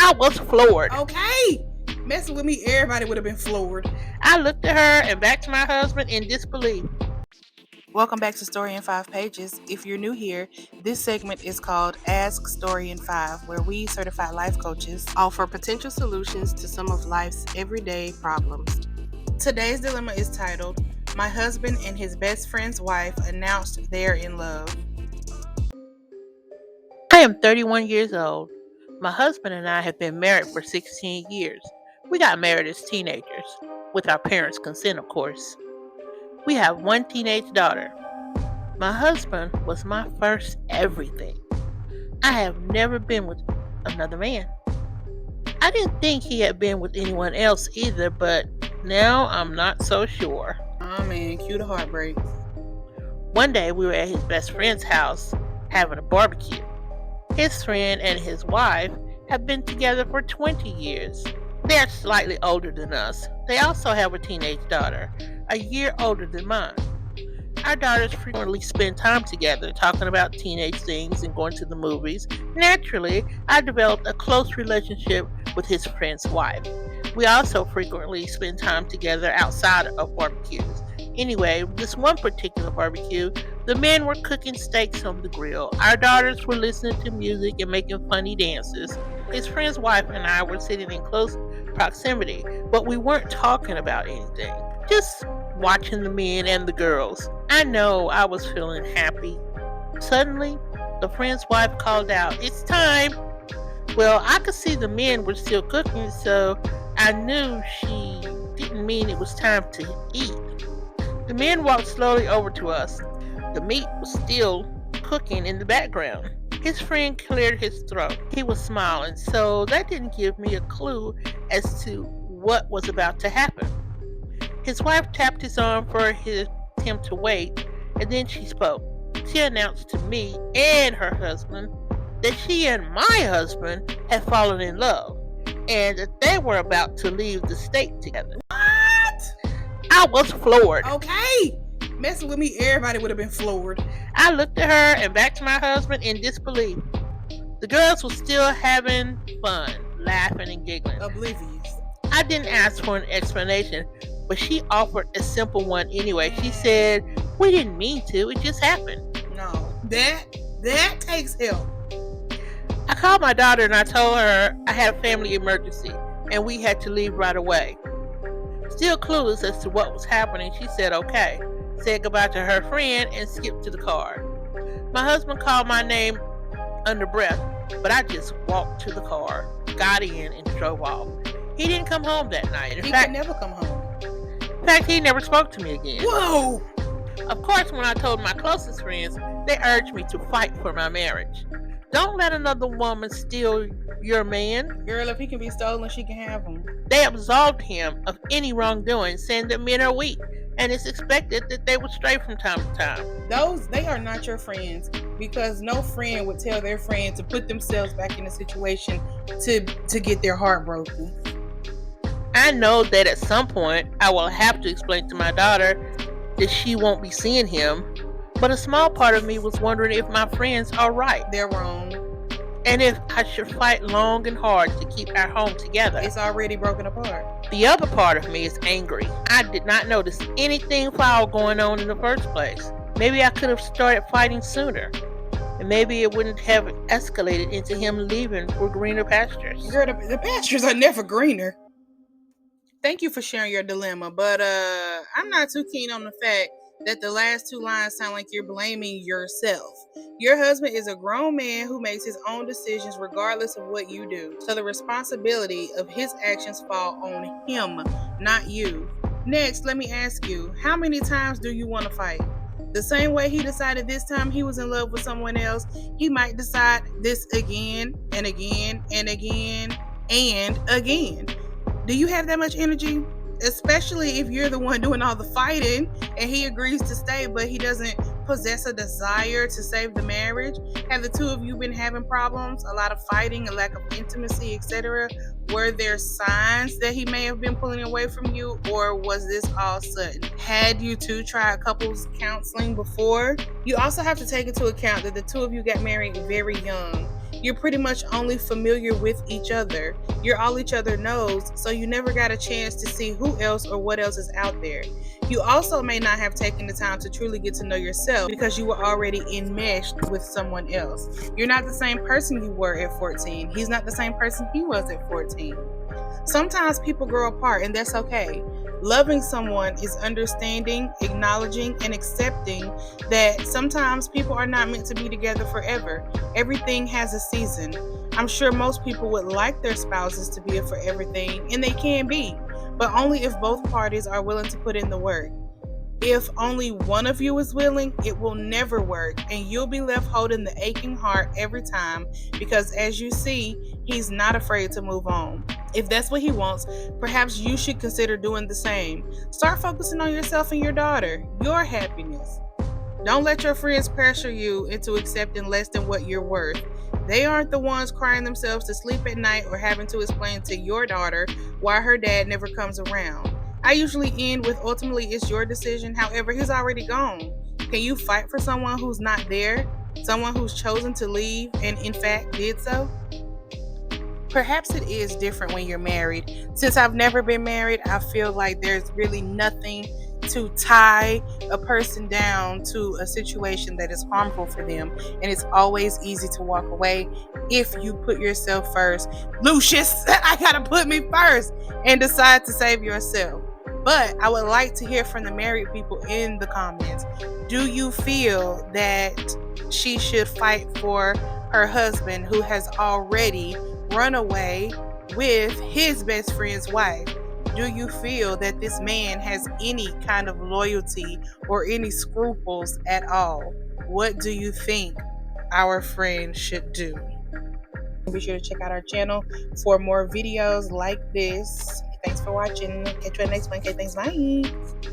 I was floored. Okay. Messing with me, everybody would have been floored. I looked at her and back to my husband in disbelief. Welcome back to Story in 5 Pages. If you're new here, this segment is called Ask Story in 5, where we, certified life coaches, offer potential solutions to some of life's everyday problems. Today's dilemma is titled, My Husband and His Best Friend's Wife Announced They're in Love. I am 31 years old. My husband and I have been married for 16 years. We got married as teenagers, with our parents' consent, of course. We have one teenage daughter. My husband was my first everything. I have never been with another man. I didn't think he had been with anyone else either, but now I'm not so sure. Oh man, cue the heartbreak. One day we were at his best friend's house having a barbecue. His friend and his wife have been together for 20 years. They're slightly older than us. They also have a teenage daughter, a year older than mine. Our daughters frequently spend time together talking about teenage things and going to the movies. Naturally, I developed a close relationship with his friend's wife. We also frequently spend time together outside of barbecues. Anyway, this one particular barbecue, the men were cooking steaks on the grill. Our daughters were listening to music and making funny dances. His friend's wife and I were sitting in close proximity, but we weren't talking about anything. Just watching the men and the girls. I know I was feeling happy. Suddenly, the friend's wife called out, "It's time!" Well, I could see the men were still cooking, so I knew she didn't mean it was time to eat. The men walked slowly over to us. The meat was still cooking in the background. His friend cleared his throat. He was smiling, so that didn't give me a clue as to what was about to happen. His wife tapped his arm for him to wait, and then she spoke. She announced to me and her husband that she and my husband had fallen in love, and that they were about to leave the state together. What? I was floored. Okay. Messing with me, everybody would have been floored. I looked at her and back to my husband in disbelief. The girls were still having fun, laughing and giggling. Oblivious. I didn't ask for an explanation, but she offered a simple one anyway. She said, "We didn't mean to, it just happened." No, that takes help. I called my daughter and I told her I had a family emergency and we had to leave right away. Still clueless as to what was happening, she said okay, said goodbye to her friend and skipped to the car. My husband called my name under breath, but I just walked to the car, got in, and drove off. He didn't come home that night. He could never come home. In fact, he never spoke to me again. Whoa! Of course, when I told my closest friends, they urged me to fight for my marriage. Don't let another woman steal your man. Girl, if he can be stolen, she can have him. They absolved him of any wrongdoing, saying that men are weak, and it's expected that they would stray from time to time. They are not your friends, because no friend would tell their friend to put themselves back in a situation to get their heart broken. I know that at some point I will have to explain to my daughter that she won't be seeing him, but a small part of me was wondering if my friends are right. They're wrong. And if I should fight long and hard to keep our home together. It's already broken apart. The other part of me is angry. I did not notice anything foul going on in the first place. Maybe I could have started fighting sooner. And maybe it wouldn't have escalated into him leaving for greener pastures. Girl, the pastures are never greener. Thank you for sharing your dilemma, but I'm not too keen on the fact that the last two lines sound like you're blaming yourself. Your husband is a grown man who makes his own decisions regardless of what you do. So the responsibility of his actions fall on him, not you. Next, let me ask you, how many times do you want to fight? The same way he decided this time he was in love with someone else, he might decide this again and again and again and again. Do you have that much energy? Especially if you're the one doing all the fighting and he agrees to stay, but he doesn't possess a desire to save the marriage. Have the two of you been having problems, a lot of fighting, a lack of intimacy, etc.? Were there signs that he may have been pulling away from you, or was this all sudden? Had you two tried couples counseling before? You also have to take into account that the two of you got married very young. You're pretty much only familiar with each other. You're all each other knows, so you never got a chance to see who else or what else is out there. You also may not have taken the time to truly get to know yourself because you were already enmeshed with someone else. You're not the same person you were at 14. He's not the same person he was at 14. Sometimes people grow apart, and that's okay. Loving someone is understanding, acknowledging, and accepting that sometimes people are not meant to be together forever. Everything has a season. I'm sure most people would like their spouses to be a forever thing, and they can be, but only if both parties are willing to put in the work. If only one of you is willing, it will never work, and you'll be left holding the aching heart every time because, as you see, he's not afraid to move on. If that's what he wants, perhaps you should consider doing the same. Start focusing on yourself and your daughter, your happiness. Don't let your friends pressure you into accepting less than what you're worth. They aren't the ones crying themselves to sleep at night or having to explain to your daughter why her dad never comes around. I usually end with ultimately it's your decision. However, he's already gone. Can you fight for someone who's not there? Someone who's chosen to leave and in fact did so? Perhaps it is different when you're married. Since I've never been married, I feel like there's really nothing to tie a person down to a situation that is harmful for them. And it's always easy to walk away if you put yourself first. Lucius, I gotta put me first and decide to save yourself. But I would like to hear from the married people in the comments. Do you feel that she should fight for her husband who has already run away with his best friend's wife? Do you feel that this man has any kind of loyalty or any scruples at all? What do you think our friend should do? Be sure to check out our channel for more videos like this. Thanks for watching. Catch you in the next one. Okay, thanks. Bye.